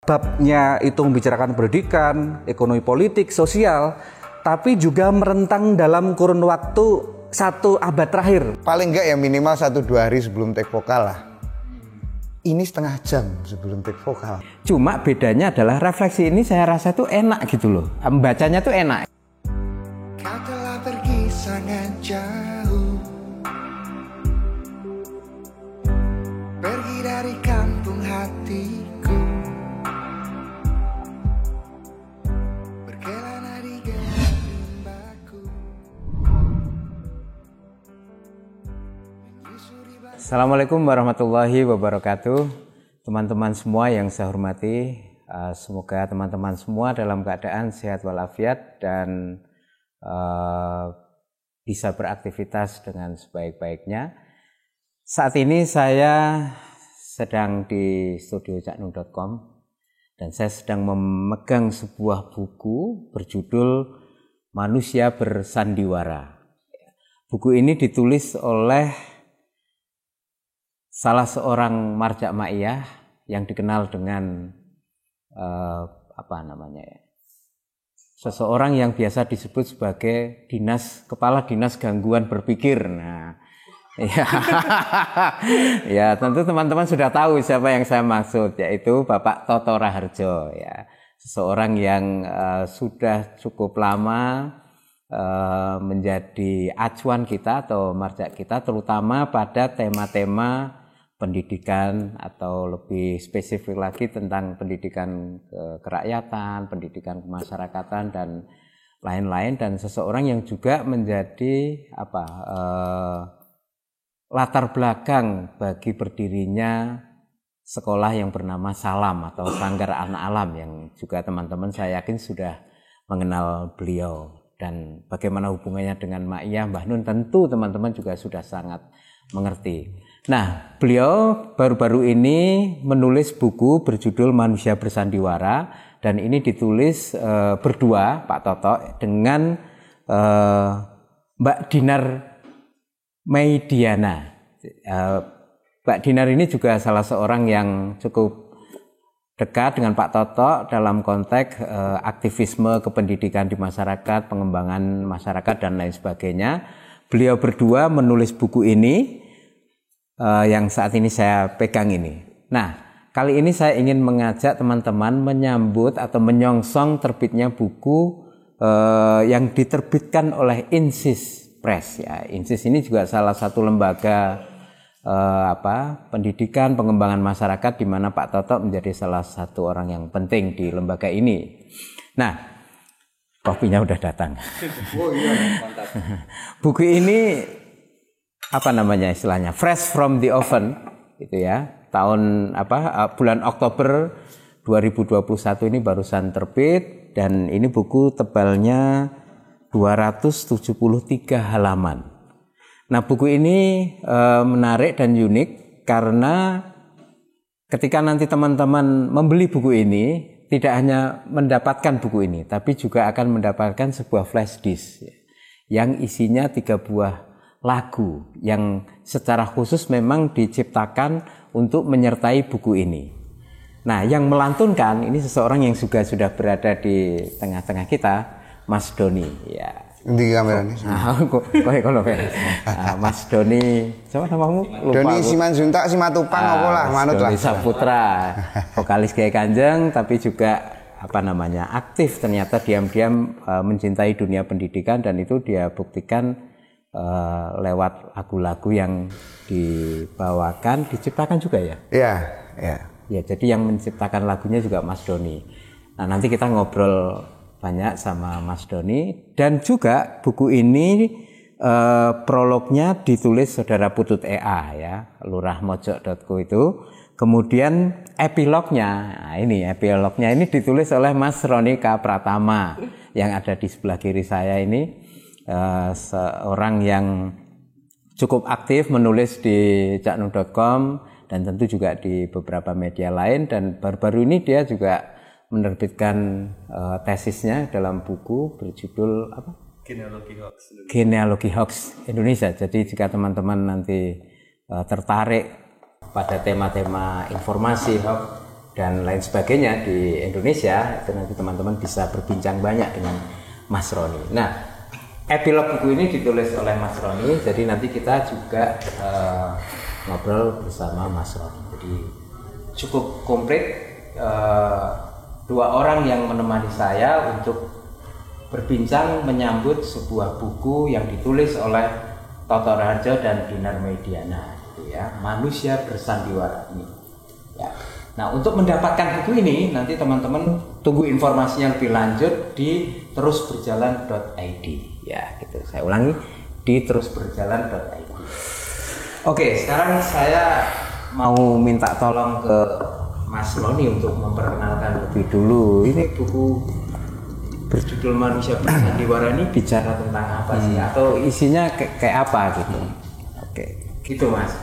babnya itu membicarakan pendidikan, ekonomi politik, sosial, tapi juga merentang dalam kurun waktu 1 abad terakhir. Paling enggak ya minimal 1-2 hari sebelum take vokal lah. Ini setengah jam sebelum take vokal. Cuma bedanya adalah refleksi ini saya rasa tuh enak gitu loh. Membacanya tuh enak. Kau telah pergi sangat jauh, pergi dari kampung hatiku, berkelana di gelap rimbaku. Assalamualaikum warahmatullahi wabarakatuh. Teman-teman semua yang saya hormati, semoga teman-teman semua dalam keadaan sehat walafiat dan bisa beraktivitas dengan sebaik-baiknya. Saat ini saya sedang di studio caknung.com dan saya sedang memegang sebuah buku berjudul Manusia Bersandiwara. Buku ini ditulis oleh salah seorang marja ma'iyah yang dikenal dengan seseorang yang biasa disebut sebagai kepala dinas gangguan berpikir. Nah, ya tentu teman-teman sudah tahu siapa yang saya maksud, yaitu Bapak Toto Raharjo, ya, seseorang yang sudah cukup lama menjadi acuan kita atau marja kita, terutama pada tema-tema pendidikan atau lebih spesifik lagi tentang pendidikan kerakyatan, pendidikan kemasyarakatan dan lain-lain, dan seseorang yang juga menjadi latar belakang bagi berdirinya sekolah yang bernama Salam atau Sanggar Anak Alam, yang juga teman-teman saya yakin sudah mengenal beliau, dan bagaimana hubungannya dengan Ma'iyah Mbah Nun tentu teman-teman juga sudah sangat mengerti. Nah, beliau baru-baru ini menulis buku berjudul Manusia Bersandiwara, dan ini ditulis berdua Pak Toto dengan Mbak Dinar Meidiana. Mbak Dinar ini juga salah seorang yang cukup dekat dengan Pak Toto dalam konteks aktivisme kependidikan di masyarakat, pengembangan masyarakat dan lain sebagainya. Beliau berdua menulis buku ini yang saat ini saya pegang ini. Nah, kali ini saya ingin mengajak teman-teman menyambut atau menyongsong terbitnya buku yang diterbitkan oleh Insis Press. Ya, Insis ini juga salah satu lembaga pendidikan pengembangan masyarakat di mana Pak Toto menjadi salah satu orang yang penting di lembaga ini. Nah, kopinya udah datang. Oh iya, mantap. Buku ini istilahnya fresh from the oven gitu ya. Bulan Oktober 2021 ini barusan terbit, dan ini buku tebalnya 273 halaman. Nah, buku ini menarik dan unik karena ketika nanti teman-teman membeli buku ini tidak hanya mendapatkan buku ini, tapi juga akan mendapatkan sebuah flash disk yang isinya 3 buah lagu yang secara khusus memang diciptakan untuk menyertai buku ini. Nah, yang melantunkan ini seseorang yang juga sudah berada di tengah-tengah kita, Mas Doni. Ya. Di kamera ini. Mas Doni, siapa namamu? Lupa. Doni Simanjuntak Simatupang apa lah, manut lah. Doni Saputra, vokalis Kiai Kanjeng, tapi juga aktif ternyata diam-diam mencintai dunia pendidikan, dan itu dia buktikan lewat lagu-lagu yang diciptakan juga ya? Iya. Ya, jadi yang menciptakan lagunya juga Mas Doni. Nah, nanti kita ngobrol banyak sama Mas Doni, dan juga buku ini prolognya ditulis Saudara Putut EA ya, lurahmojok.co itu. Kemudian epilognya ini ditulis oleh Mas Roni K. Pratama yang ada di sebelah kiri saya ini. Seorang yang cukup aktif menulis di caknung.com dan tentu juga di beberapa media lain, dan baru-baru ini dia juga menerbitkan tesisnya dalam buku berjudul Genealogi Hoax Indonesia. Jadi jika teman-teman nanti tertarik pada tema-tema informasi hoax dan lain sebagainya di Indonesia, itu nanti teman-teman bisa berbincang banyak dengan Mas Roni. Nah, epilog buku ini ditulis oleh Mas Roni, jadi nanti kita juga ngobrol bersama Mas Roni. Jadi cukup komplit, dua orang yang menemani saya untuk berbincang menyambut sebuah buku yang ditulis oleh Toto Raharjo dan Dinar Mediana, gitu ya, Manusia Bersandiwara ini. Ya. Nah, untuk mendapatkan buku ini nanti teman-teman tunggu informasinya lebih lanjut di terusberjalan.id, ya, gitu. Saya ulangi, di terusberjalan.id. Oke, sekarang saya mau minta tolong ke Mas Roni untuk memperkenalkan lebih dulu. Ini buku berjudul Manusia Bersandiwara ini bicara tentang apa sih? Atau isinya kayak apa gitu? Oke, gitu Mas.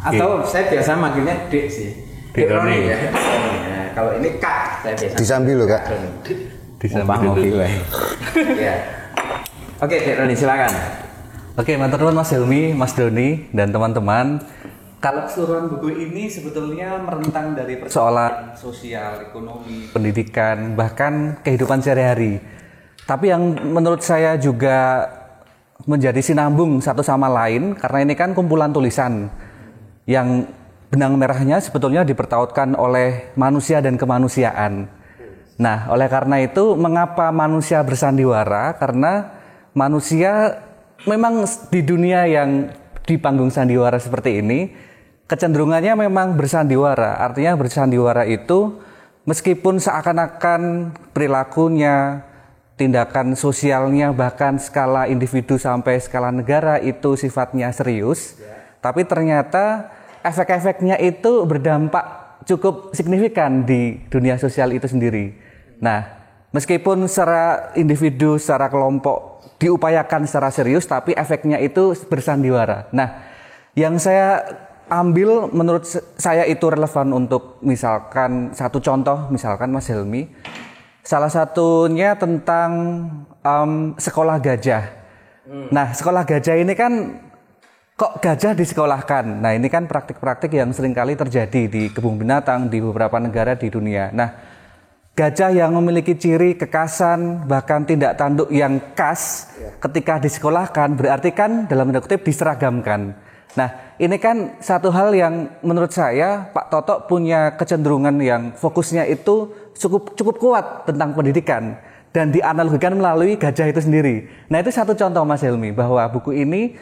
Atau saya biasa manggilnya Dek sih. Dek Roni ya. Nah, kalau ini Kak, saya biasa. Disambi loh Kak. Disambi dulu. Ya. Oke, Dek Roni silakan. Oke, matur nuwun Mas Helmi, Mas Doni, dan teman-teman. Kalau keseluruhan buku ini sebetulnya merentang dari persoalan sosial, ekonomi, pendidikan, bahkan kehidupan sehari-hari. Tapi yang menurut saya juga menjadi sinambung satu sama lain, karena ini kan kumpulan tulisan yang benang merahnya sebetulnya dipertautkan oleh manusia dan kemanusiaan. Nah, oleh karena itu, mengapa manusia bersandiwara? Karena manusia memang di dunia yang di panggung sandiwara seperti ini, kecenderungannya memang bersandiwara. Artinya bersandiwara itu meskipun seakan-akan perilakunya, tindakan sosialnya, bahkan skala individu sampai skala negara itu sifatnya serius, tapi ternyata efek-efeknya itu berdampak cukup signifikan di dunia sosial itu sendiri. Nah, meskipun secara individu, secara kelompok diupayakan secara serius, tapi efeknya itu bersandiwara. Nah, yang saya ambil menurut saya itu relevan untuk misalkan satu contoh, misalkan Mas Helmi, salah satunya tentang sekolah gajah. Nah, sekolah gajah ini kan kok gajah disekolahkan? Nah, ini kan praktik-praktik yang seringkali terjadi di kebun binatang di beberapa negara di dunia. Nah, gajah yang memiliki ciri kekasan, bahkan tindak tanduk yang khas ketika disekolahkan, berarti kan dalam tanda kutip diseragamkan. Nah, ini kan satu hal yang menurut saya Pak Toto punya kecenderungan yang fokusnya itu cukup kuat tentang pendidikan dan dianalogikan melalui gajah itu sendiri. Nah, itu satu contoh Mas Helmi, bahwa buku ini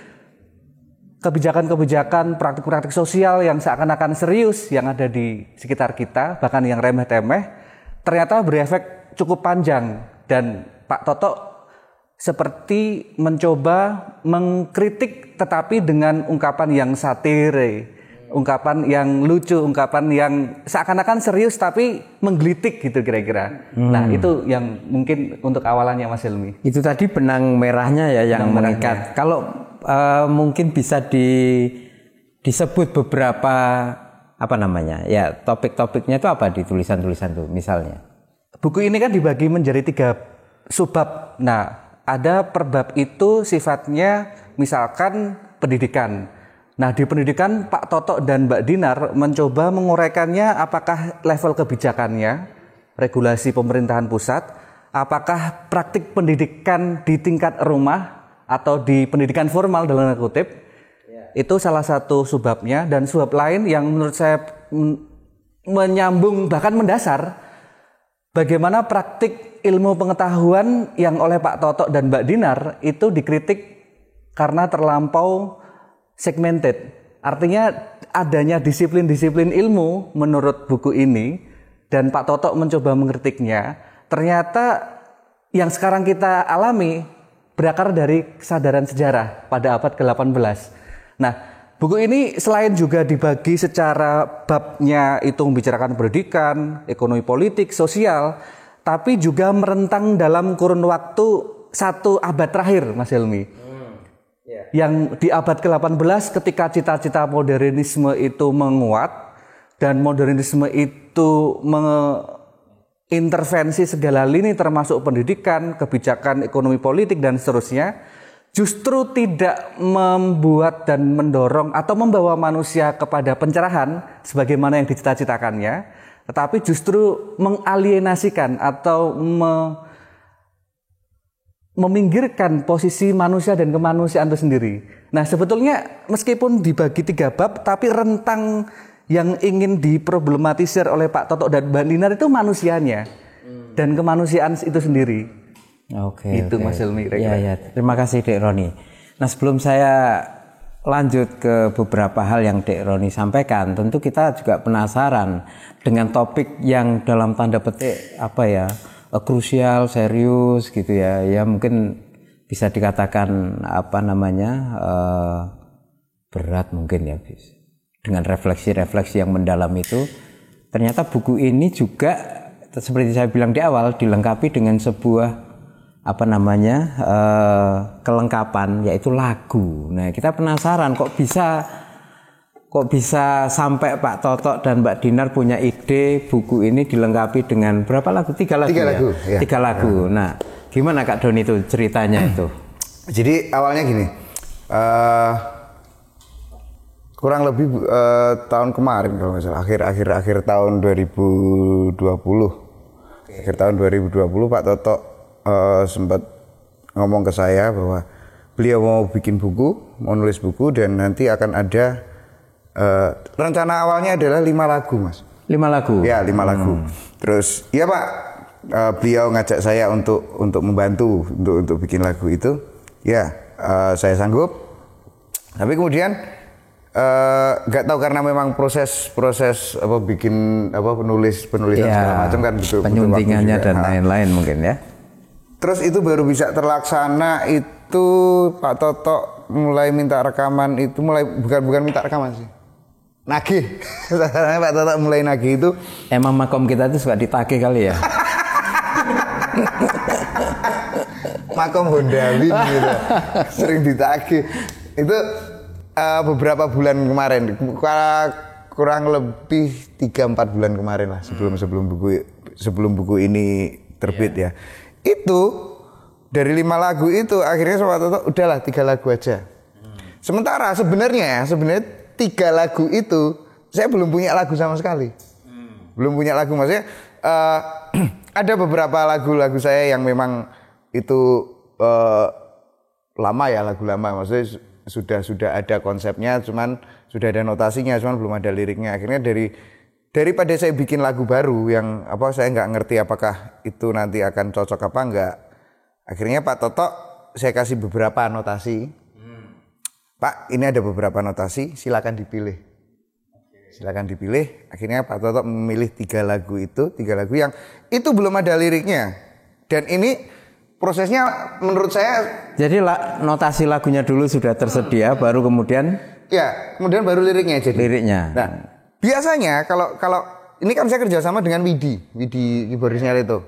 kebijakan-kebijakan, praktik-praktik sosial yang seakan-akan serius yang ada di sekitar kita, bahkan yang remeh-temeh, ternyata berefek cukup panjang. Dan Pak Toto seperti mencoba mengkritik tetapi dengan ungkapan yang satire, ungkapan yang lucu, ungkapan yang seakan-akan serius tapi menggelitik gitu kira-kira. Nah, itu yang mungkin untuk awalannya Mas Helmi. Itu tadi benang merahnya ya yang mengikat. Kalau mungkin bisa disebut beberapa apa namanya ya, topik-topiknya itu apa di tulisan-tulisan itu misalnya? Buku ini kan dibagi menjadi 3 subbab. Nah, ada per bab itu sifatnya misalkan pendidikan. Nah, di pendidikan Pak Toto dan Mbak Dinar mencoba menguraikannya, apakah level kebijakannya, regulasi pemerintahan pusat, apakah praktik pendidikan di tingkat rumah atau di pendidikan formal dalam tanda kutip. Itu salah satu subbabnya. Dan subbab lain yang menurut saya menyambung bahkan mendasar, bagaimana praktik ilmu pengetahuan yang oleh Pak Toto dan Mbak Dinar itu dikritik karena terlampau segmented. Artinya adanya disiplin-disiplin ilmu menurut buku ini, dan Pak Toto mencoba mengkritiknya. Ternyata yang sekarang kita alami berakar dari kesadaran sejarah pada abad ke-18. Nah, buku ini selain juga dibagi secara babnya itu membicarakan pendidikan, ekonomi politik, sosial, tapi juga merentang dalam kurun waktu 1 abad terakhir, Mas Helmi. Yang di abad ke-18 ketika cita-cita modernisme itu menguat dan modernisme itu mengintervensi segala lini termasuk pendidikan, kebijakan, ekonomi politik dan seterusnya, justru tidak membuat dan mendorong atau membawa manusia kepada pencerahan sebagaimana yang dicita-citakannya, tetapi justru mengalienasikan atau meminggirkan posisi manusia dan kemanusiaan itu sendiri. Nah, sebetulnya meskipun dibagi 3 bab, tapi rentang yang ingin diproblematisir oleh Pak Toto dan Mbak Dinar itu manusianya dan kemanusiaan itu sendiri. Oke. Itu Mas Hilmi. Ya. Terima kasih Dek Roni. Nah, sebelum saya lanjut ke beberapa hal yang Dek Roni sampaikan, tentu kita juga penasaran dengan topik yang dalam tanda petik krusial, serius gitu ya. Ya mungkin bisa dikatakan berat mungkin ya, bis. Dengan refleksi-refleksi yang mendalam itu, ternyata buku ini juga seperti saya bilang di awal dilengkapi dengan sebuah kelengkapan, yaitu lagu. Nah, kita penasaran kok bisa sampai Pak Toto dan Mbak Dinar punya ide buku ini dilengkapi dengan berapa lagu? 3 lagu. 3 lagu. Ya. 3 lagu. Nah, gimana Kak Doni itu ceritanya itu? Jadi awalnya gini, kurang lebih tahun kemarin kalau nggak salah, akhir tahun 2020, akhir tahun 2020 Pak Toto sempat ngomong ke saya bahwa beliau mau bikin buku, mau nulis buku, dan nanti akan ada rencana awalnya adalah 5 lagu, Mas. 5 lagu? Ya, 5 lagu. Terus, ya Pak, beliau ngajak saya untuk membantu untuk bikin lagu itu. Ya, saya sanggup. Tapi kemudian nggak tahu, karena memang proses penulisan ya, segala macam kan, betul, penyuntingannya dan lain-lain mungkin ya. Terus itu baru bisa terlaksana itu Pak Toto mulai minta rekaman itu, bukan minta rekaman sih, nagih. Pak Toto mulai nagih itu. Emang makom kita itu suka ditagih kali ya. Makom Hondawin gitu, sering ditagih. Itu beberapa bulan kemarin, kurang lebih 3-4 bulan kemarin lah, sebelum buku ini terbit ya. Itu dari 5 lagu itu akhirnya sama Toto udahlah 3 lagu aja. Sementara sebenarnya 3 lagu itu saya belum punya lagu sama sekali. Belum punya lagu, maksudnya ada beberapa lagu-lagu saya yang memang itu lama ya, lagu lama, maksudnya sudah ada konsepnya, cuman sudah ada notasinya, cuman belum ada liriknya. Akhirnya daripada saya bikin lagu baru yang saya nggak ngerti apakah itu nanti akan cocok apa enggak. Akhirnya Pak Toto saya kasih beberapa notasi. Pak, ini ada beberapa notasi, silakan dipilih. Silakan dipilih. Akhirnya Pak Toto memilih 3 lagu itu, 3 lagu yang itu belum ada liriknya. Dan ini prosesnya menurut saya, jadi notasi lagunya dulu sudah tersedia, baru kemudian baru liriknya jadi. Liriknya. Nah, biasanya kalau ini kan saya kerjasama dengan Widi keyboardisnya itu.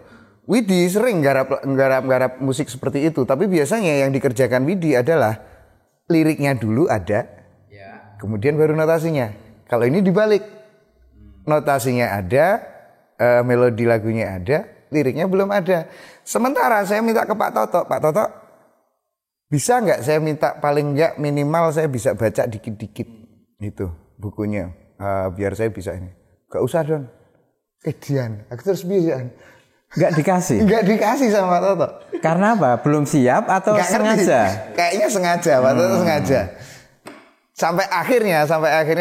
Widi sering garap musik seperti itu, tapi biasanya yang dikerjakan Widi adalah liriknya dulu ada, kemudian baru notasinya. Kalau ini dibalik, notasinya ada, melodi lagunya ada, liriknya belum ada. Sementara saya minta ke Pak Toto, bisa nggak saya minta paling nggak minimal saya bisa baca dikit-dikit itu bukunya. Biar saya bisa ini. Gak usah Don. Dian, aku terus bisa. Gak dikasih? Gak dikasih sama Pak Toto. Karena apa? Belum siap atau gak sengaja? Kayaknya sengaja, Pak Toto sengaja. Sampai akhirnya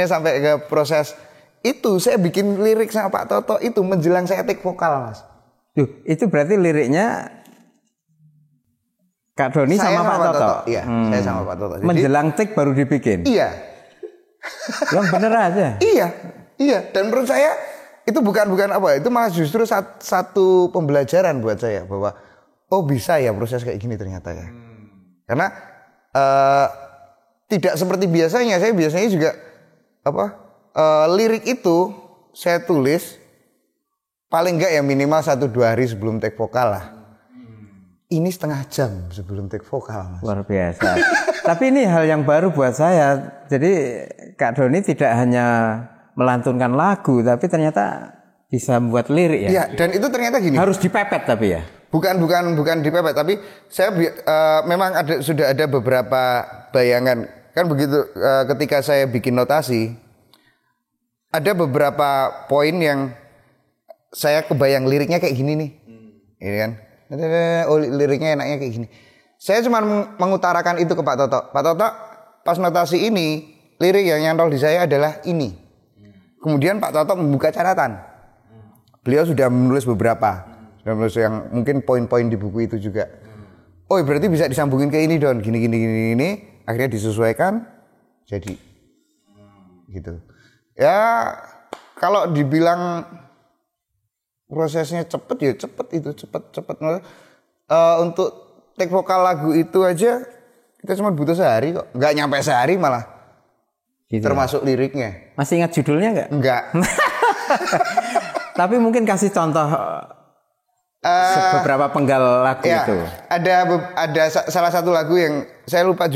ke proses itu saya bikin lirik sama Pak Toto itu menjelang saya take vokal, Mas. Itu berarti liriknya Kak Doni sama Pak Toto? Iya, saya sama Pak Toto. Jadi, menjelang take baru dibikin? Iya. Yang bener aja. Iya. Dan menurut saya itu bukan itu malah justru satu pembelajaran buat saya bahwa bisa ya proses kayak gini ternyata ya. Karena tidak seperti biasanya. Saya biasanya juga lirik itu saya tulis paling enggak ya minimal 1-2 hari sebelum take vokal lah. Ini setengah jam sebelum take vokal, Mas. Luar biasa. Tapi ini hal yang baru buat saya. Jadi Kak Doni tidak hanya melantunkan lagu, tapi ternyata bisa membuat lirik ya. Iya, dan itu ternyata gini. Harus dipepet tapi ya. Bukan dipepet, tapi saya memang sudah ada beberapa bayangan. Kan begitu ketika saya bikin notasi, ada beberapa poin yang saya kebayang liriknya kayak gini nih. Ini kan. Oh, liriknya enaknya kayak gini. Saya cuma mengutarakan itu ke Pak Toto. Pak Toto, pas notasi ini, lirik yang nyantol di saya adalah ini. Kemudian Pak Toto membuka catatan. Beliau sudah menulis beberapa. Sudah menulis yang mungkin poin-poin di buku itu juga. Oh, berarti bisa disambungin ke ini, Don. Gini. Akhirnya disesuaikan, jadi. Gitu. Ya, kalau dibilang prosesnya cepet ya cepet. Untuk take vokal lagu itu aja kita cuma butuh sehari kok, nggak nyampe sehari malah. Gitu. Termasuk liriknya. Masih ingat judulnya nggak? Enggak. Tapi mungkin kasih contoh beberapa penggal lagu Ya, itu. ada salah satu lagu yang saya lupa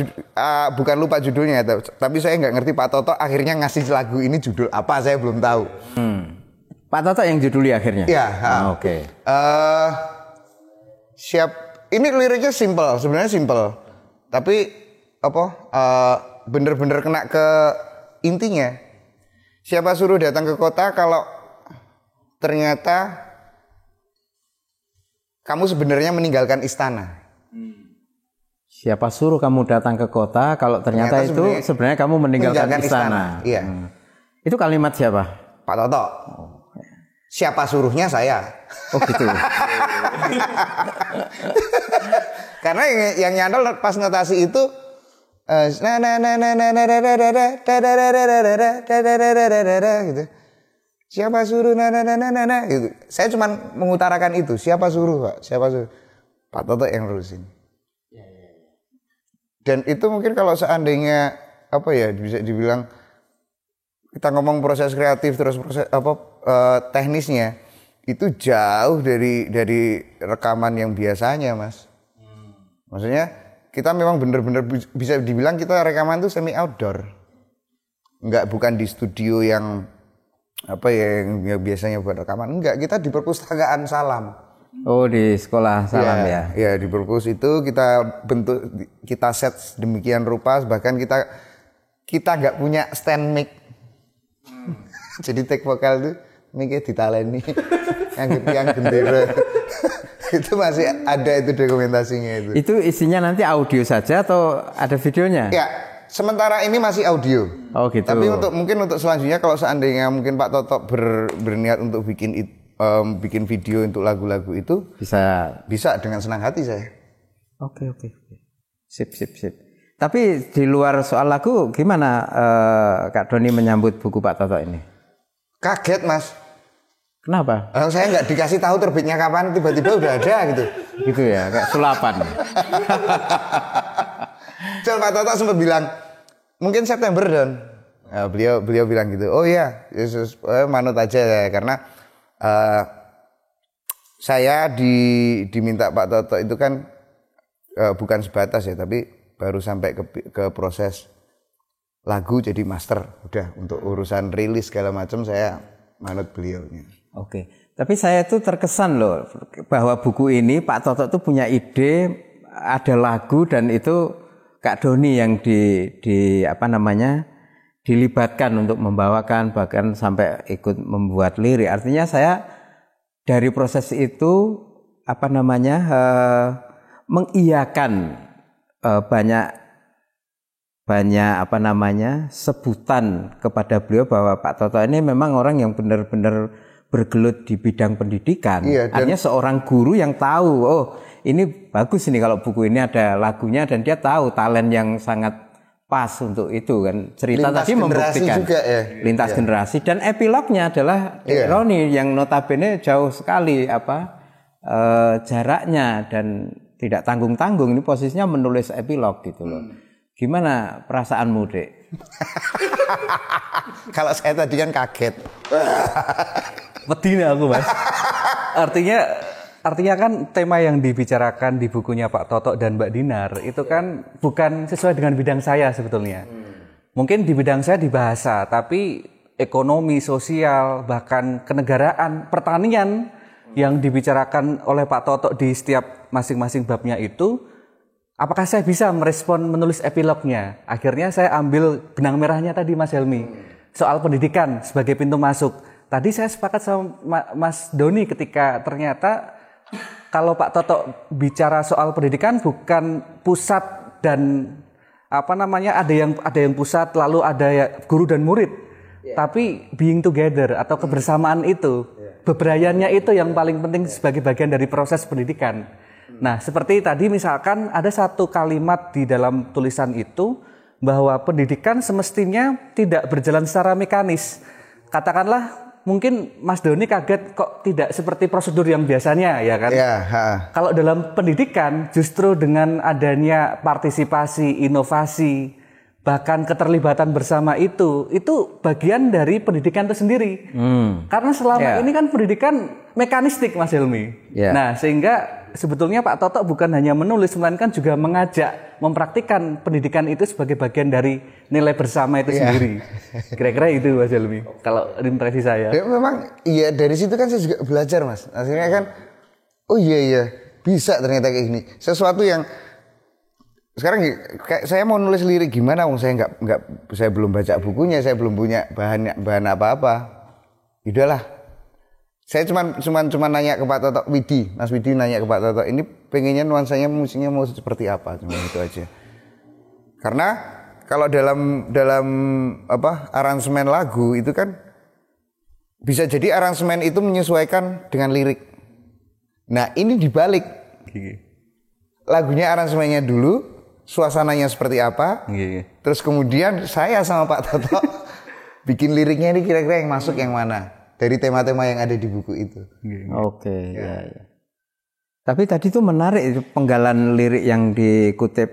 bukan lupa judulnya, tapi saya nggak ngerti Pak Toto akhirnya ngasih lagu ini judul apa, saya belum tahu. Pak Toto yang juduli akhirnya. Ya. Oke. Ini liriknya sebenarnya simple, tapi bener-bener kena ke intinya. Siapa suruh datang ke kota kalau ternyata kamu sebenarnya meninggalkan istana. Siapa suruh kamu datang ke kota kalau ternyata itu sebenarnya kamu meninggalkan istana. Iya. Itu kalimat siapa? Pak Toto. Siapa suruhnya saya. Oh gitu. Karena yang nyantol pas notasi itu gitu. Siapa suruh gitu. Saya cuma mengutarakan itu. Siapa suruh, Pak? Siapa suruh? Pak Toto yang nerusin. Dan itu mungkin kalau seandainya bisa dibilang kita ngomong proses kreatif terus proses teknisnya itu jauh dari rekaman yang biasanya, Mas. Maksudnya kita memang benar-benar bisa dibilang kita rekaman itu semi outdoor. Bukan di studio yang yang biasanya buat rekaman. Kita di perpustakaan Salam. Oh, di sekolah Salam ya. Ya, di perpus itu kita set demikian rupa, bahkan kita nggak punya stand mic. Jadi take vokal itu mic-nya ditaleni. yang gendera. Itu masih ada itu dokumentasinya itu. Itu isinya nanti audio saja atau ada videonya? Ya, sementara ini masih audio. Oh gitu. Tapi mungkin untuk selanjutnya kalau seandainya mungkin Pak Toto berniat untuk bikin video untuk lagu-lagu itu bisa dengan senang hati saya. Oke. Sip. Tapi di luar soal lagu gimana Kak Doni menyambut buku Pak Toto ini? Kaget, Mas. Kenapa? Saya nggak dikasih tahu terbitnya kapan, tiba-tiba udah ada gitu. Gitu ya, kayak sulapan. Pak Toto sempat bilang, mungkin September, Don. Nah, beliau bilang gitu. Oh iya, Yesus, manut aja ya, karena saya diminta Pak Toto itu kan bukan sebatas ya, tapi baru sampai ke proses lagu jadi master. Udah untuk urusan rilis segala macam saya manut beliau. Oke, tapi saya tuh terkesan loh bahwa buku ini Pak Toto tuh punya ide, ada lagu dan itu Kak Doni yang dilibatkan untuk membawakan, bahkan sampai ikut membuat lirik. Artinya saya dari proses itu mengiyakan banyak sebutan kepada beliau bahwa Pak Toto ini memang orang yang benar-benar bergelut di bidang pendidikan. Iya, artinya seorang guru yang tahu, oh ini bagus ini kalau buku ini ada lagunya, dan dia tahu talent yang sangat pas untuk itu kan. Cerita lintas tadi membuktikan juga, ya. Lintas generasi, dan epilognya adalah Roni yang notabene jauh sekali jaraknya dan tidak tanggung-tanggung. Ini posisinya menulis epilog gitu loh. Gimana perasaanmu, Dek? Kalau saya tadi kan kaget. Medina aku, Mas. Artinya kan tema yang dibicarakan di bukunya Pak Toto dan Mbak Dinar itu kan bukan sesuai dengan bidang saya sebetulnya. Mungkin di bidang saya di bahasa, tapi ekonomi, sosial, bahkan kenegaraan, pertanian yang dibicarakan oleh Pak Toto di setiap masing-masing babnya itu, apakah saya bisa merespon menulis epilognya? Akhirnya saya ambil benang merahnya tadi, Mas Helmi, soal pendidikan sebagai pintu masuk. Tadi saya sepakat sama Mas Doni ketika ternyata kalau Pak Toto bicara soal pendidikan bukan pusat dan ada yang pusat lalu ada guru dan murid, tapi being together atau kebersamaan itu, bebrayannya itu yang paling penting sebagai bagian dari proses pendidikan. Nah, seperti tadi misalkan ada satu kalimat di dalam tulisan itu bahwa pendidikan semestinya tidak berjalan secara mekanis. Katakanlah mungkin Mas Doni kaget kok tidak seperti prosedur yang biasanya, ya kan? Ya, Kalau dalam pendidikan justru dengan adanya partisipasi, inovasi, bahkan keterlibatan bersama itu bagian dari pendidikan itu sendiri. Karena selama ini kan pendidikan mekanistik, Mas Helmi. Nah, sehingga sebetulnya Pak Toto bukan hanya menulis, melainkan juga mengajak mempraktikkan pendidikan itu sebagai bagian dari nilai bersama itu sendiri. Kira-kira itu, Mas Helmi, kalau impresi saya. Ya, memang iya, dari situ kan saya juga belajar, Mas. Akhirnya kan, oh iya bisa ternyata kayak gini. Sesuatu yang sekarang kayak saya mau nulis lirik gimana, saya belum baca bukunya, saya belum punya bahan apa-apa. Udahlah. Saya cuma nanya ke Pak Toto, Mas Widi nanya ke Pak Toto, ini pengennya nuansanya musiknya mau seperti apa, cuma itu aja. Karena kalau dalam aransemen lagu itu kan bisa jadi aransemen itu menyesuaikan dengan lirik. Nah, ini dibalik. Lagunya aransemennya dulu, suasananya seperti apa, terus kemudian saya sama Pak Toto bikin liriknya ini kira-kira yang masuk yang mana dari tema-tema yang ada di buku itu. Oke, ya. Tapi tadi tuh menarik itu penggalan lirik yang dikutip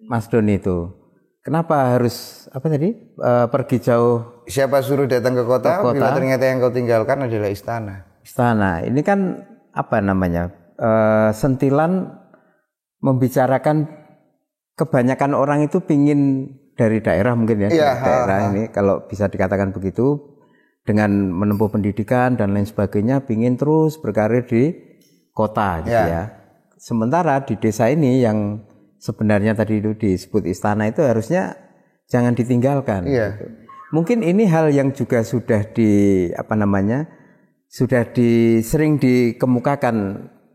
Mas Doni itu. Kenapa harus pergi jauh? Siapa suruh datang ke kota, bila ternyata yang kau tinggalkan adalah istana. Istana. Ini kan sentilan membicarakan kebanyakan orang itu pingin dari daerah mungkin ya, dari daerah ini kalau bisa dikatakan begitu, dengan menempuh pendidikan dan lain sebagainya, pingin terus berkarir di kota gitu ya. Sementara di desa ini yang sebenarnya tadi itu disebut istana itu harusnya jangan ditinggalkan. Gitu. Mungkin ini hal yang juga sudah sering dikemukakan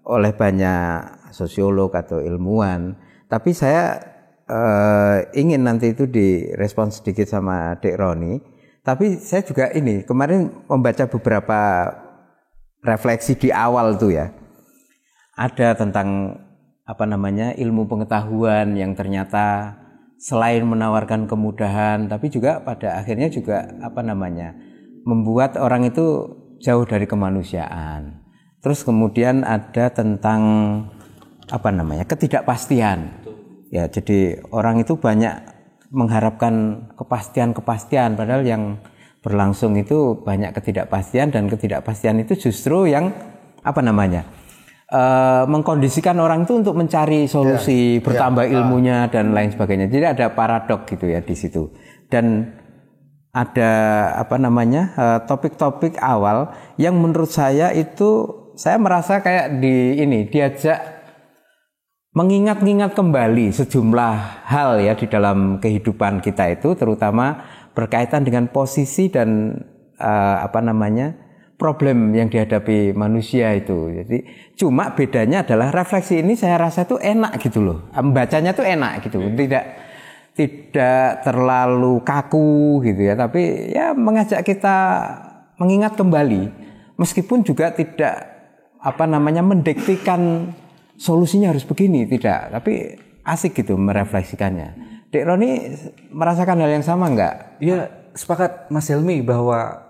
oleh banyak sosiolog atau ilmuwan. Tapi saya ingin nanti itu direspons sedikit sama Dek Roni. Tapi saya juga kemarin membaca beberapa refleksi di awal tuh ya. Ada tentang ilmu pengetahuan yang ternyata selain menawarkan kemudahan, tapi juga pada akhirnya juga membuat orang itu jauh dari kemanusiaan. Terus kemudian ada tentang ketidakpastian. Ya, jadi orang itu banyak mengharapkan kepastian padahal yang berlangsung itu banyak ketidakpastian, dan ketidakpastian itu justru yang mengkondisikan orang itu untuk mencari solusi, bertambah ilmunya dan lain sebagainya. Jadi ada paradok gitu ya di situ. Dan ada topik-topik awal yang menurut saya itu saya merasa kayak diajak mengingat-ingat kembali sejumlah hal ya di dalam kehidupan kita itu, terutama berkaitan dengan posisi dan problem yang dihadapi manusia itu. Jadi cuma bedanya adalah refleksi ini saya rasa itu enak gitu loh, membacanya tuh enak gitu, tidak terlalu kaku gitu ya, tapi ya mengajak kita mengingat kembali, meskipun juga tidak mendiktikan solusinya harus begini, tidak, tapi asik gitu merefleksikannya. Dek Roni merasakan hal yang sama enggak? Ya, sepakat Mas Helmi bahwa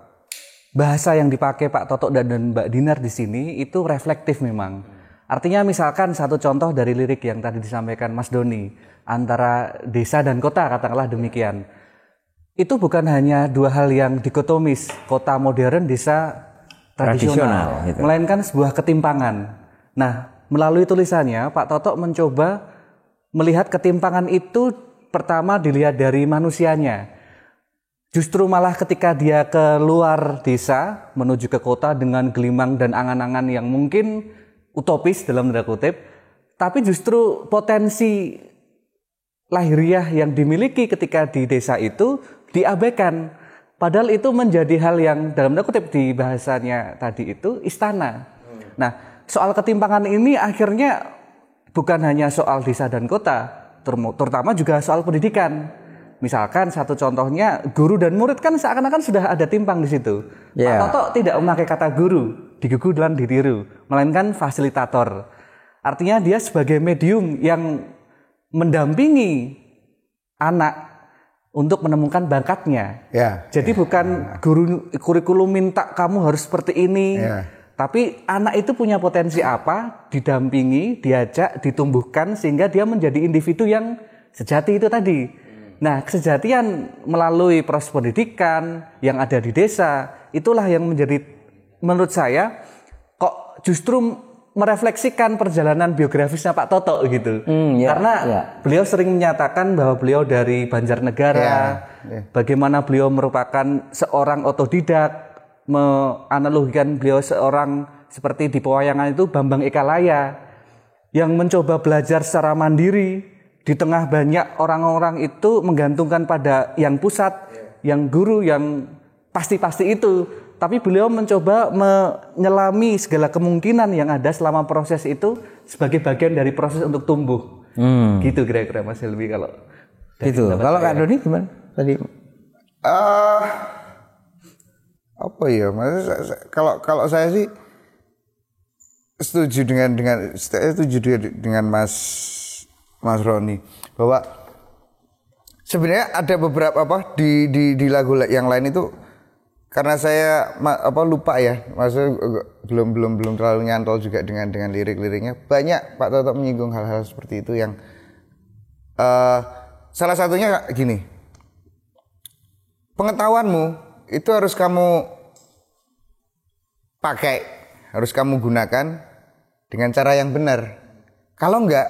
bahasa yang dipakai Pak Toto dan Mbak Dinar di sini itu reflektif memang. Artinya misalkan satu contoh dari lirik yang tadi disampaikan Mas Doni, antara desa dan kota, katakanlah demikian. Itu bukan hanya dua hal yang dikotomis, kota modern, desa tradisional gitu. Melainkan sebuah ketimpangan. Nah, melalui tulisannya, Pak Toto mencoba melihat ketimpangan itu pertama dilihat dari manusianya. Justru malah ketika dia keluar desa menuju ke kota dengan gelimang dan angan-angan yang mungkin utopis dalam tanda kutip, tapi justru potensi lahiriah yang dimiliki ketika di desa itu diabaikan. Padahal itu menjadi hal yang dalam tanda kutip di bahasanya tadi itu istana. Nah, soal ketimpangan ini akhirnya bukan hanya soal desa dan kota, terutama juga soal pendidikan. Misalkan satu contohnya guru dan murid kan seakan-akan sudah ada timpang di situ. Pak Toto tidak memakai kata guru, digugu dan ditiru, melainkan fasilitator. Artinya dia sebagai medium yang mendampingi anak untuk menemukan bakatnya. Jadi bukan guru kurikulum minta kamu harus seperti ini. Tapi anak itu punya potensi apa, didampingi, diajak, ditumbuhkan sehingga dia menjadi individu yang sejati itu tadi. Nah, kesejatian melalui proses pendidikan yang ada di desa, itulah yang menjadi menurut saya kok justru merefleksikan perjalanan biografisnya Pak Toto gitu. Karena beliau sering menyatakan bahwa beliau dari Banjarnegara, bagaimana beliau merupakan seorang otodidak, menganalogikan beliau seorang seperti di pewayangan itu Bambang Ekalaya yang mencoba belajar secara mandiri. Di tengah banyak orang-orang itu menggantungkan pada yang pusat, yang guru, yang pasti-pasti itu. Tapi beliau mencoba menyelami segala kemungkinan yang ada selama proses itu sebagai bagian dari proses untuk tumbuh. Gitu kira-kira Mas Helmi kalau gitu. Kalau Kak Doni gimana tadi? Apa ya? Maksudnya, kalau saya sih setuju dengan Mas Roni bahwa sebenarnya ada beberapa di lagu yang lain itu karena saya lupa ya, maksudnya belum terlalu nyantol juga dengan lirik-liriknya. Banyak Pak Toto menyinggung hal-hal seperti itu yang salah satunya gini, pengetahuanmu itu harus kamu pakai, harus kamu gunakan dengan cara yang benar. Kalau enggak,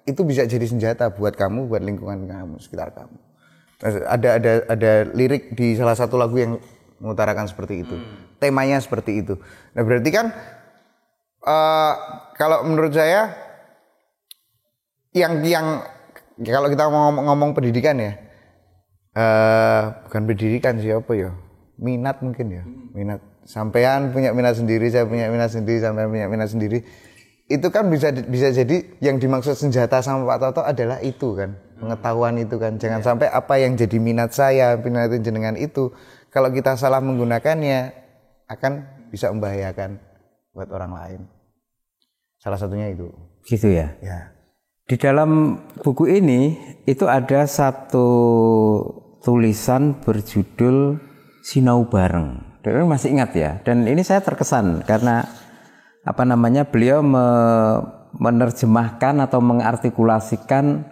itu bisa jadi senjata buat kamu, buat lingkungan kamu, sekitar kamu. Ada lirik di salah satu lagu yang mengutarakan seperti itu. Temanya seperti itu. Nah, berarti kan kalau menurut saya yang kalau kita ngomong pendidikan ya, bukan pendidikan siapa ya? Minat mungkin ya. Minat. Sampean punya minat sendiri, saya punya minat sendiri, sampean punya minat sendiri. Itu kan bisa jadi yang dimaksud senjata sama Pak Toto adalah itu kan, pengetahuan itu kan. Jangan sampai apa yang jadi minat saya, minat jenengan itu, kalau kita salah menggunakannya akan bisa membahayakan buat orang lain. Salah satunya itu. Gitu ya. Ya. Di dalam buku ini itu ada satu tulisan berjudul Sinau Bareng. Dan masih ingat ya. Dan ini saya terkesan karena beliau menerjemahkan atau mengartikulasikan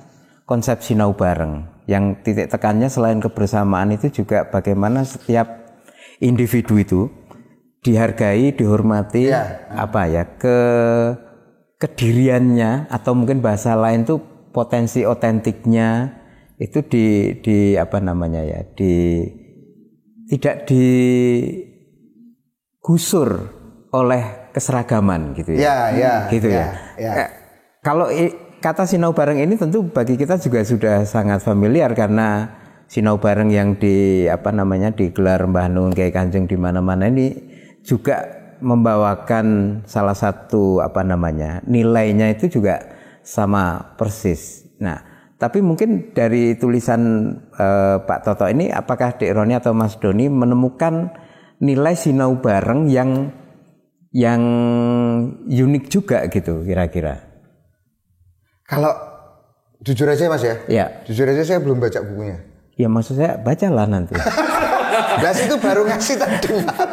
konsep sinau bareng yang titik tekannya selain kebersamaan itu juga bagaimana setiap individu itu dihargai, dihormati, kediriannya atau mungkin bahasa lain itu potensi otentiknya itu tidak digusur oleh keseragaman gitu ya. Kalau kata sinau bareng ini tentu bagi kita juga sudah sangat familiar karena sinau bareng yang digelar Mbah Nun Kyai Kanjeng di mana-mana ini juga membawakan salah satu nilainya itu juga sama persis. Nah, tapi mungkin dari tulisan Pak Toto ini apakah Dek Roni atau Mas Doni menemukan nilai sinau bareng yang unik juga gitu kira-kira? Kalau jujur aja Mas ya? Ya. Jujur aja saya belum baca bukunya. Ya maksud saya bacalah nanti. Blas itu baru ngasih tadi malam.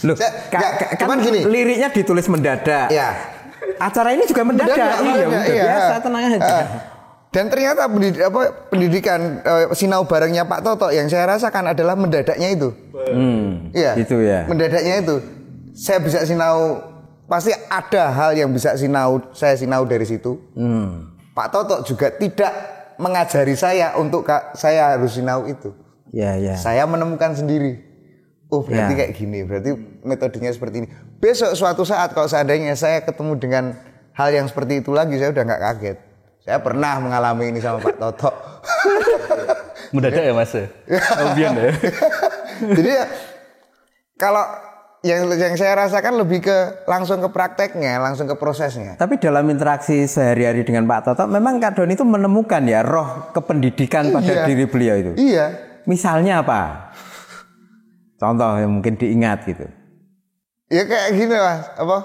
Loh, kan gini. Liriknya ditulis mendadak. Ya. Acara ini juga mendadak. Biasa, tenang aja. Dan ternyata pendidikan sinau barengnya Pak Toto yang saya rasakan adalah mendadaknya itu. Iya. Itu ya. Mendadaknya itu. Saya bisa sinau, pasti ada hal yang bisa saya sinau dari situ. Pak Toto juga tidak mengajari saya untuk saya harus sinau itu. Ya. Saya menemukan sendiri. Oh berarti kayak gini, berarti metodenya seperti ini. Besok suatu saat kalau seandainya saya ketemu dengan hal yang seperti itu lagi, saya udah nggak kaget. Saya pernah mengalami ini sama Pak Toto. Mendadak ya Mas? Oh, biar ya. Jadi ya, kalau yang saya rasakan lebih ke langsung ke prakteknya, langsung ke prosesnya. Tapi dalam interaksi sehari-hari dengan Pak Toto, memang Kak Doni itu menemukan ya roh kependidikan pada diri beliau itu. Iya. Misalnya apa? Contoh yang mungkin diingat gitu. Ya kayak gini Mas, apa?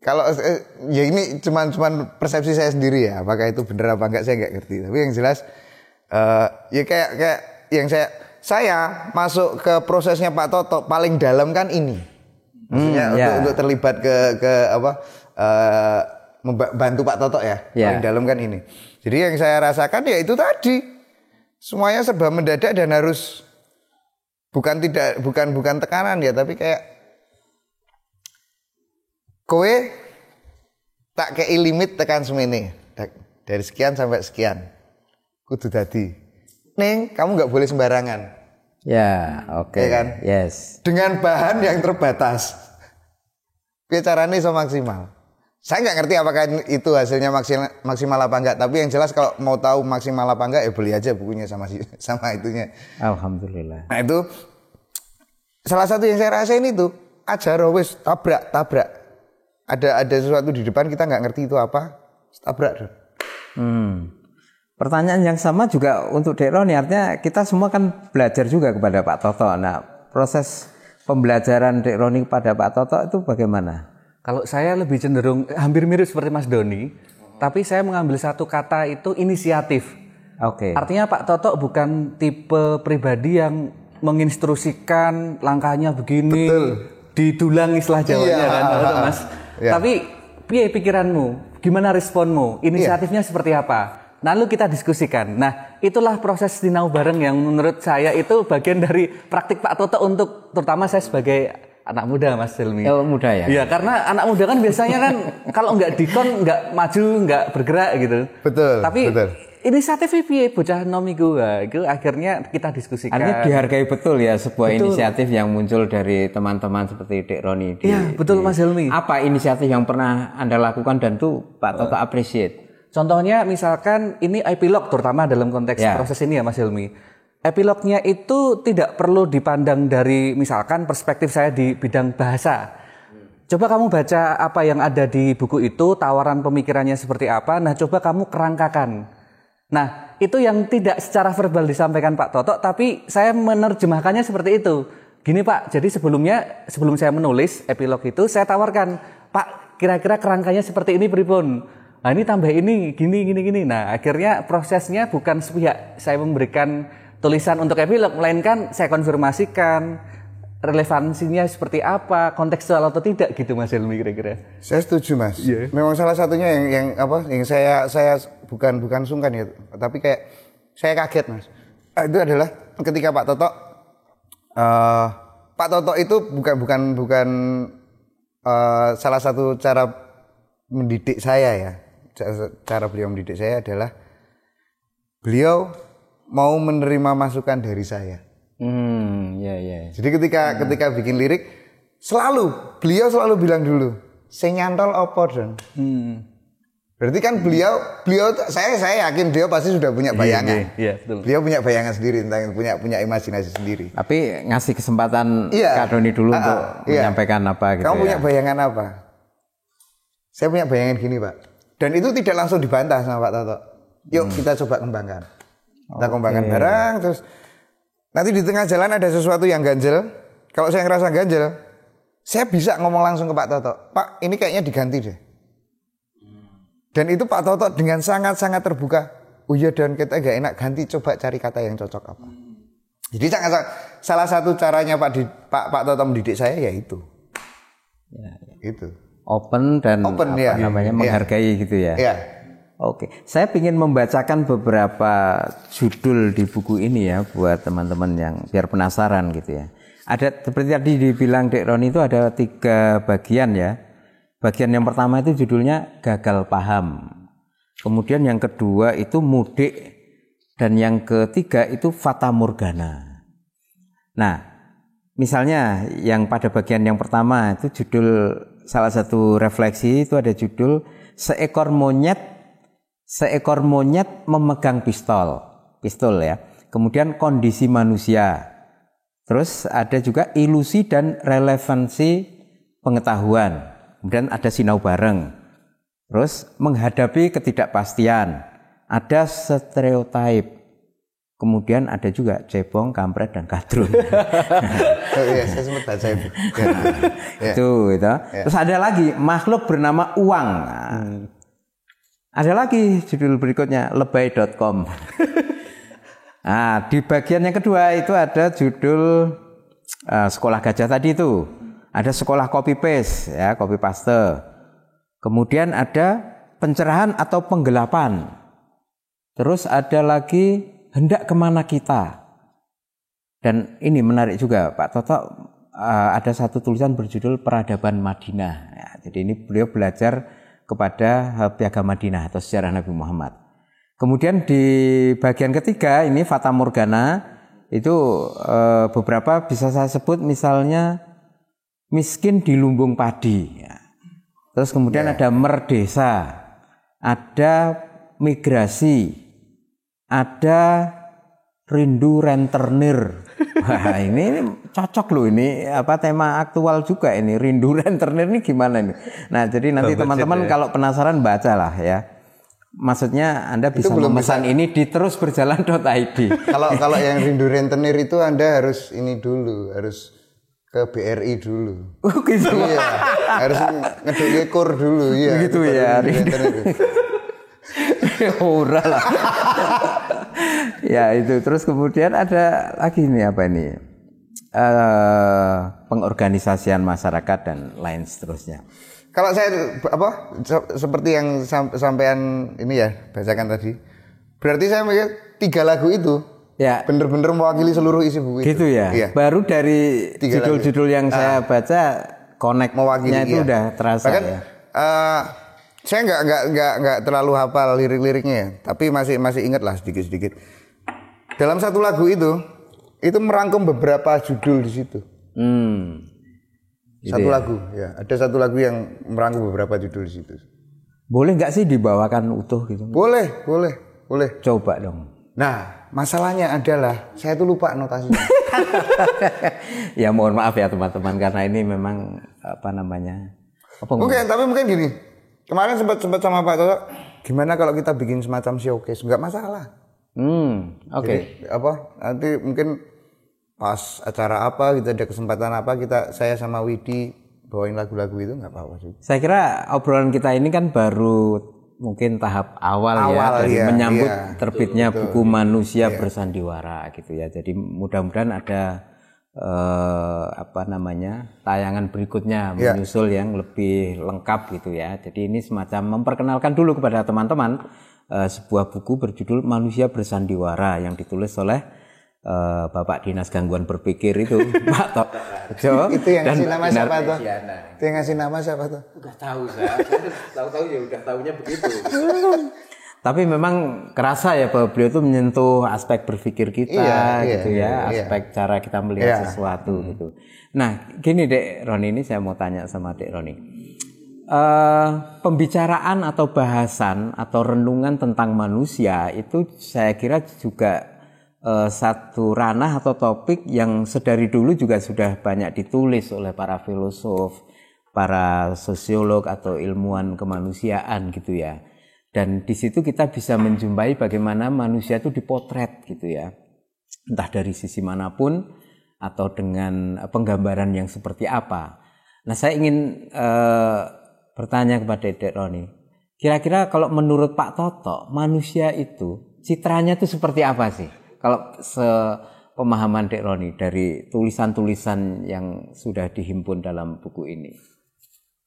Kalau ya ini cuman persepsi saya sendiri ya, apakah itu benar apa enggak saya nggak ngerti. Tapi yang jelas ya kayak yang saya masuk ke prosesnya Pak Toto paling dalam kan ini. Maksudnya untuk terlibat ke apa membantu Pak Toto ya. Paling dalam kan ini. Jadi yang saya rasakan ya itu tadi. Semuanya serba mendadak dan harus bukan tekanan ya, tapi kayak kowe tak kei limit tekan semene. Dari sekian sampai sekian. Kudu dadi. Ning, kamu nggak boleh sembarangan. Ya, oke. Ya kan? Yes. Dengan bahan yang terbatas. Piye carane iso maksimal? Saya nggak ngerti apakah itu hasilnya maksimal apa enggak. Tapi yang jelas kalau mau tahu maksimal apa enggak, ya beli aja bukunya sama itunya. Alhamdulillah. Nah itu salah satu yang saya rasain itu ajar wis tabrak. Ada sesuatu di depan kita nggak ngerti itu apa, tabrak. Pertanyaan yang sama juga untuk Dek Roni, artinya kita semua kan belajar juga kepada Pak Toto. Nah, proses pembelajaran Dek Roni kepada Pak Toto itu bagaimana? Kalau saya lebih cenderung hampir mirip seperti Mas Doni, tapi saya mengambil satu kata itu inisiatif. Oke. Artinya Pak Toto bukan tipe pribadi yang menginstruksikan langkahnya begini, didulang istilah Jawanya kan, Mas. Tapi piye pikiranmu? Gimana responmu? Inisiatifnya seperti apa? Lalu kita diskusikan. Nah, itulah proses sinau bareng yang menurut saya itu bagian dari praktik Pak Toto untuk terutama saya sebagai anak muda, Mas Helmi. Oh, muda ya? Iya, karena anak muda kan biasanya kan kalau nggak dikon, nggak maju, nggak bergerak gitu. Betul. Tapi inisiatifnya piye bocah nom iku, itu akhirnya kita diskusikan. Artinya dihargai betul ya sebuah inisiatif yang muncul dari teman-teman seperti Dek Roni. Iya, betul Mas Helmi. Apa inisiatif yang pernah Anda lakukan dan tuh Pak Toto appreciate? Contohnya misalkan ini epilog terutama dalam konteks proses ini ya Mas Helmi. Epilognya itu tidak perlu dipandang dari misalkan perspektif saya di bidang bahasa. Coba kamu baca apa yang ada di buku itu, tawaran pemikirannya seperti apa, nah coba kamu kerangkakan. Nah itu yang tidak secara verbal disampaikan Pak Toto, tapi saya menerjemahkannya seperti itu. Gini Pak, jadi sebelum saya menulis epilog itu saya tawarkan, Pak kira-kira kerangkanya seperti ini pripun? Nah ini tambah ini, gini. Nah akhirnya prosesnya bukan sepihak saya memberikan tulisan untuk epilog, melainkan saya konfirmasikan relevansinya seperti apa, kontekstual atau tidak gitu Mas Helmi kira-kira. Saya setuju Mas. Memang salah satunya yang saya bukan sungkan ya, tapi kayak saya kaget Mas. Itu adalah ketika Pak Toto itu bukan salah satu cara mendidik saya ya. Cara beliau mendidik saya adalah beliau mau menerima masukan dari saya. Jadi ketika bikin lirik beliau selalu bilang dulu, sing nyantol opo Don. Berarti kan beliau saya yakin beliau pasti sudah punya bayangan. Iya, betul. Beliau punya bayangan sendiri tentang punya imajinasi sendiri. Tapi ngasih kesempatan Kak Doni dulu untuk menyampaikan apa gitu. Kamu punya bayangan apa? Saya punya bayangan gini Pak. Dan itu tidak langsung dibantah sama Pak Toto. Yuk kita coba kembangkan. Kita kembangkan bareng, terus nanti di tengah jalan ada sesuatu yang ganjel. Kalau saya ngerasa ganjel, saya bisa ngomong langsung ke Pak Toto. Pak, ini kayaknya diganti deh. Dan itu Pak Toto dengan sangat-sangat terbuka. Oh iya dan kita gak enak ganti, coba cari kata yang cocok apa. Jadi salah satu caranya Pak Toto mendidik saya ya itu. Itu. Open dan menghargai gitu ya. Iya. Oke, saya ingin membacakan beberapa judul di buku ini ya buat teman-teman yang biar penasaran gitu ya. Ada seperti tadi dibilang Dek Roni itu ada 3 bagian ya. Bagian yang pertama itu judulnya gagal paham. Kemudian yang kedua itu mudik dan yang ketiga itu fata morgana. Nah, misalnya yang pada bagian yang pertama itu judul salah satu refleksi itu ada judul seekor monyet seekor monyet memegang pistol ya. Kemudian kondisi manusia. Terus ada juga ilusi dan relevansi pengetahuan. Kemudian ada sinau bareng. Terus menghadapi ketidakpastian. Ada stereotip. Kemudian ada juga cebong, kampret, dan kadrun. Oh iya, saya sempat baca itu. Itu. Terus ada lagi makhluk bernama uang. Ada lagi judul berikutnya lebay.com. Nah, di bagian yang kedua itu ada judul sekolah gajah tadi itu. Ada sekolah copy paste ya, copy paste. Kemudian ada pencerahan atau penggelapan. Terus ada lagi hendak kemana kita. Dan ini menarik juga Pak Toto, ada satu tulisan berjudul Peradaban Madinah. Ya, jadi ini beliau belajar kepada Piagam Madinah atau sejarah Nabi Muhammad. Kemudian di bagian ketiga ini Fata Morgana itu beberapa bisa saya sebut misalnya miskin di lumbung padi. Ya. Terus kemudian ada merdesa, ada migrasi, ada rindu rentenir. Wah, ini cocok loh, ini apa tema aktual juga ini, rindu rentenir ini gimana ini. Nah, jadi nanti teman-teman kalau penasaran bacalah ya. Maksudnya Anda bisa memesan ini di terusberjalan.id. Kalau yang rindu rentenir itu Anda harus ini dulu, harus ke BRI dulu. Oh gitu. Iya, harus ngeduk kur dulu ya. Gitu ya. Ora lah. Ya itu. Terus kemudian ada lagi ini apa ini? Pengorganisasian masyarakat dan lain seterusnya. Kalau saya seperti yang sampean ini ya bacakan tadi, berarti saya mikir 3 lagu itu ya bener-bener mewakili seluruh isi buku itu. Gitu ya. Iya. Baru dari judul-judul yang saya baca connect-nya itu udah terasa. Bahkan, ya. Saya nggak terlalu hafal lirik-liriknya ya, tapi masih ingat lah sedikit-sedikit. Dalam satu lagu itu merangkum beberapa judul di situ. Satu lagu, ya. Ada satu lagu yang merangkum beberapa judul di situ. Boleh nggak sih dibawakan utuh gitu? Boleh. Coba dong. Nah, masalahnya adalah saya tuh lupa notasinya. Ya mohon maaf ya teman-teman, karena ini memang apa namanya? Tapi mungkin gini. Kemarin sempat sama Pak Toto, gimana kalau kita bikin semacam showcase? Enggak masalah. Oke. Nanti mungkin pas acara apa gitu, ada kesempatan apa, saya sama Widi bawain lagu-lagu itu enggak apa-apa sih. Saya kira obrolan kita ini kan baru mungkin tahap awal ya dari menyambut terbitnya buku Manusia Bersandiwara gitu ya. Jadi mudah-mudahan ada tayangan berikutnya menyusul yang lebih lengkap gitu ya. Jadi ini semacam memperkenalkan dulu kepada teman-teman sebuah buku berjudul Manusia Bersandiwara yang ditulis oleh Bapak Dinas Gangguan Berpikir itu Pak Toto. Itu yang ngasih nama siapa tuh? Itu yang ngasih nama siapa tuh? Enggak tahu saya. Tahu-tahu ya udah tahunya begitu. Tapi memang kerasa ya bahwa beliau itu menyentuh aspek berpikir kita gitu ya, aspek cara kita melihat sesuatu gitu. Nah, gini Dek Roni, ini saya mau tanya sama Dek Roni. Pembicaraan atau bahasan atau renungan tentang manusia itu saya kira juga satu ranah atau topik yang sedari dulu juga sudah banyak ditulis oleh para filosof, para sosiolog atau ilmuwan kemanusiaan gitu ya. Dan di situ kita bisa menjumpai bagaimana manusia itu dipotret gitu ya. Entah dari sisi manapun atau dengan penggambaran yang seperti apa. Nah, saya ingin bertanya kepada Dek Roni. Kira-kira kalau menurut Pak Toto, manusia itu citranya itu seperti apa sih? Kalau sepemahaman Dek Roni dari tulisan-tulisan yang sudah dihimpun dalam buku ini.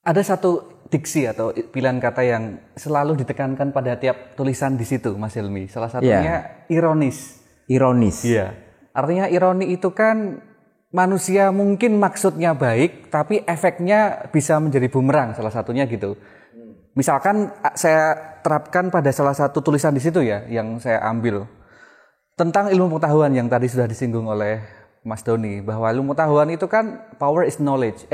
Ada satu diksi atau pilihan kata yang selalu ditekankan pada tiap tulisan di situ, Mas Hilmi. Salah satunya ironis. Ironis. Iya. Artinya ironi itu kan manusia mungkin maksudnya baik, tapi efeknya bisa menjadi bumerang, salah satunya gitu. Misalkan saya terapkan pada salah satu tulisan di situ ya, yang saya ambil tentang ilmu pengetahuan yang tadi sudah disinggung oleh Mas Doni, bahwa ilmu pengetahuan itu kan power is knowledge.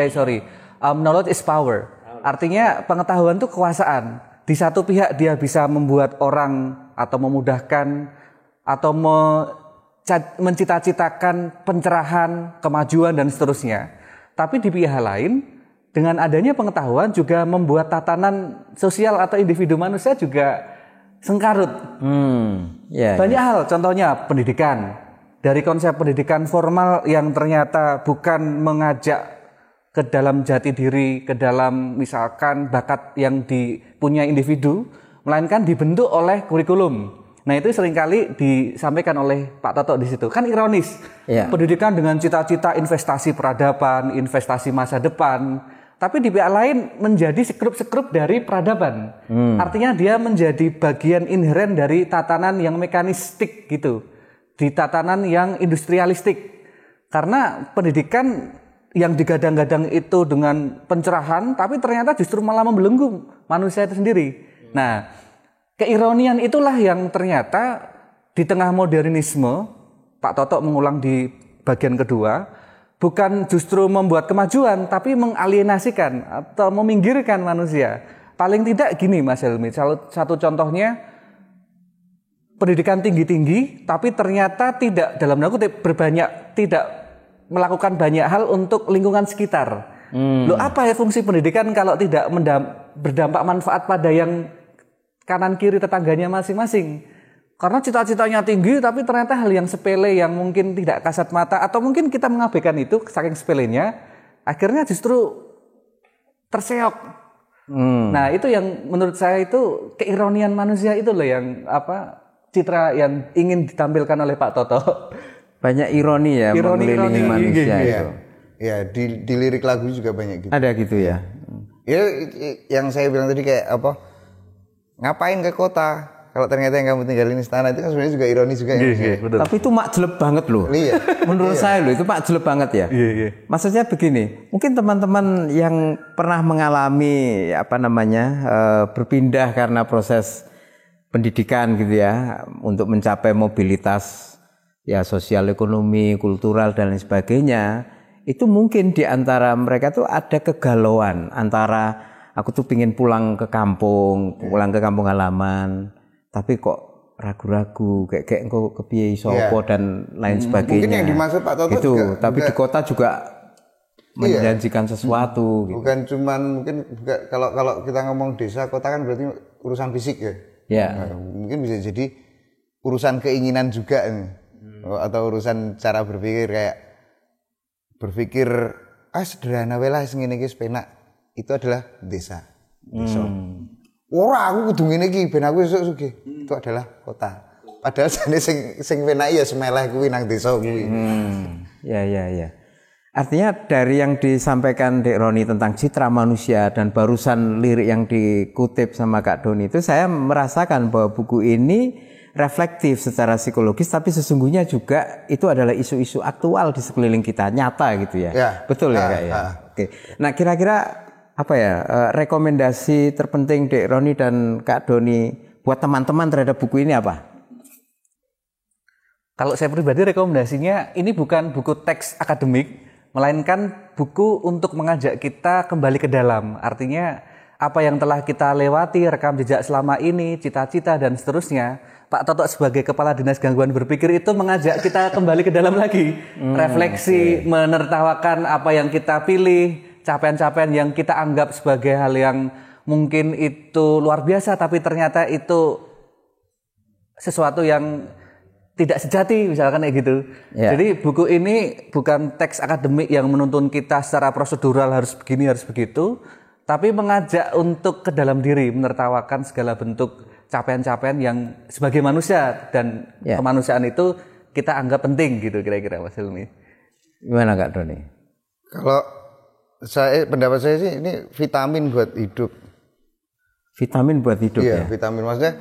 Knowledge is power. Artinya pengetahuan itu kekuasaan. di satu pihak dia bisa membuat orang atau memudahkan atau mencita-citakan pencerahan, kemajuan dan seterusnya. Tapi di pihak lain dengan adanya pengetahuan juga membuat tatanan sosial atau individu manusia juga sengkarut. Banyak hal, contohnya pendidikan. Dari konsep pendidikan formal yang ternyata bukan mengajak ke dalam jati diri, ke dalam misalkan bakat yang dipunyai individu, melainkan dibentuk oleh kurikulum. Nah itu seringkali disampaikan oleh Pak Toto di situ. Kan ironis, pendidikan dengan cita-cita investasi peradaban, investasi masa depan, tapi di pihak lain menjadi sekrup-sekrup dari peradaban. Artinya dia menjadi bagian inheren dari tatanan yang mekanistik gitu, di tatanan yang industrialistik. Karena pendidikan yang digadang-gadang itu dengan pencerahan, tapi ternyata justru malah membelenggu manusia itu sendiri. Nah, keironian itulah yang ternyata di tengah modernisme, Pak Toto mengulang di bagian kedua, bukan justru membuat kemajuan, tapi mengalienasikan atau meminggirkan manusia. Paling tidak gini Mas Helmi, satu contohnya, pendidikan tinggi-tinggi, tapi ternyata tidak, dalam tanda kutip, tidak melakukan banyak hal untuk lingkungan sekitar. Loh apa ya fungsi pendidikan kalau tidak berdampak manfaat pada yang kanan kiri tetangganya masing-masing? Karena cita-citanya tinggi tapi ternyata hal yang sepele yang mungkin tidak kasat mata atau mungkin kita mengabaikan itu saking sepelenya, akhirnya justru terseok. Nah itu yang menurut saya itu keironian manusia itu loh yang citra yang ingin ditampilkan oleh Pak Toto. Banyak ironi ya, mengelilingi manusia itu. Ya, di lirik lagu juga banyak gitu. Ada gitu ya. Ya, yang saya bilang tadi kayak ngapain ke kota? Kalau ternyata yang kamu tinggalin istana itu kan sebenarnya juga ironi juga. Tapi itu makjeleb banget loh. Iya. Menurut saya loh itu makjeleb banget ya. Maksudnya begini, mungkin teman-teman yang pernah mengalami berpindah karena proses pendidikan gitu ya, untuk mencapai mobilitas ya sosial, ekonomi, kultural dan lain sebagainya, itu mungkin di antara mereka tuh ada kegalauan antara aku tuh pingin pulang ke kampung halaman, tapi kok ragu-ragu kayak engko kepiye iso apa dan lain sebagainya. Mungkin yang dimaksud Pak Toto itu, juga, tapi di kota juga menjanjikan sesuatu gitu. Bukan cuman mungkin kalau kita ngomong desa kota kan berarti urusan fisik ya. Nah, mungkin bisa jadi urusan keinginan juga nih. Atau urusan cara berpikir kayak berpikir sederhana wae lah sing ngene iki penak. Itu adalah desa. Ora aku kudu ngene iki ben aku esuk sugih. Itu adalah kota. Padahal jane sing penak ya semeleh kuwi nang desa kuwi. Ya. Artinya dari yang disampaikan Dek Roni tentang citra manusia dan barusan lirik yang dikutip sama Kak Doni itu, saya merasakan bahwa buku ini reflektif secara psikologis, tapi sesungguhnya juga itu adalah isu-isu aktual di sekeliling kita, nyata gitu ya. Betul ya Kak ya. Oke. Nah kira-kira rekomendasi terpenting Dek Roni dan Kak Doni buat teman-teman terhadap buku ini apa? Kalau saya pribadi rekomendasinya ini bukan buku teks akademik, melainkan buku untuk mengajak kita kembali ke dalam. Artinya apa yang telah kita lewati, rekam jejak selama ini, cita-cita dan seterusnya. Pak Toto sebagai kepala dinas gangguan berpikir itu mengajak kita kembali ke dalam lagi. Refleksi, menertawakan apa yang kita pilih, capaian-capaian yang kita anggap sebagai hal yang mungkin itu luar biasa, tapi ternyata itu sesuatu yang tidak sejati, misalkan kayak gitu. Jadi buku ini bukan teks akademik yang menuntun kita secara prosedural harus begini, harus begitu, tapi mengajak untuk ke dalam diri, menertawakan segala bentuk capaian-capaian yang sebagai manusia dan kemanusiaan itu kita anggap penting gitu kira-kira Mas Hilmi. Gimana Kak Doni? Kalau pendapat saya sih ini vitamin buat hidup. Vitamin buat hidup ya? Vitamin. Maksudnya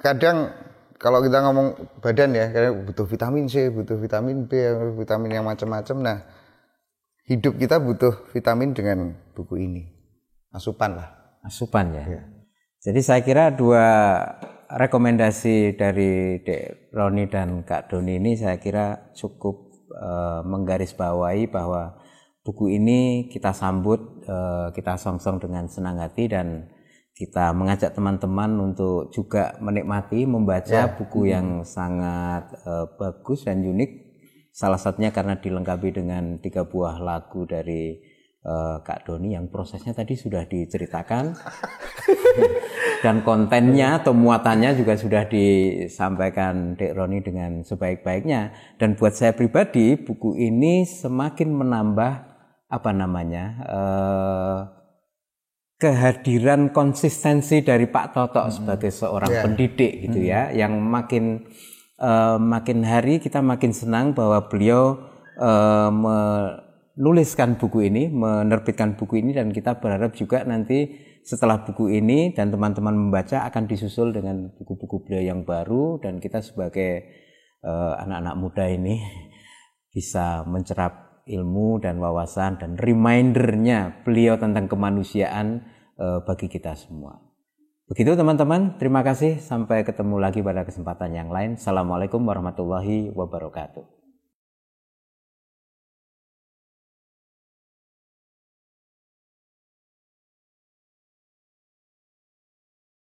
kadang kalau kita ngomong badan ya, kadang butuh vitamin C, butuh vitamin B, vitamin yang macam-macam. Nah, hidup kita butuh vitamin dengan buku ini. Asupan lah. Asupan ya. Jadi saya kira dua rekomendasi dari Dek Roni dan Kak Doni ini saya kira cukup menggarisbawahi bahwa buku ini kita sambut, kita songsong dengan senang hati dan kita mengajak teman-teman untuk juga menikmati membaca buku yang sangat bagus dan unik. Salah satunya karena dilengkapi dengan 3 buah lagu dari Kak Doni yang prosesnya tadi sudah diceritakan dan kontennya atau muatannya juga sudah disampaikan Dek Roni dengan sebaik-baiknya. Dan buat saya pribadi buku ini semakin menambah kehadiran konsistensi dari Pak Toto sebagai seorang pendidik gitu ya, yang makin hari kita makin senang bahwa beliau menuliskan buku ini, menerbitkan buku ini, dan kita berharap juga nanti setelah buku ini dan teman-teman membaca akan disusul dengan buku-buku beliau yang baru, dan kita sebagai anak-anak muda ini bisa mencerap ilmu dan wawasan dan remindernya beliau tentang kemanusiaan bagi kita semua. Begitu teman-teman, terima kasih, sampai ketemu lagi pada kesempatan yang lain. Assalamualaikum warahmatullahi wabarakatuh.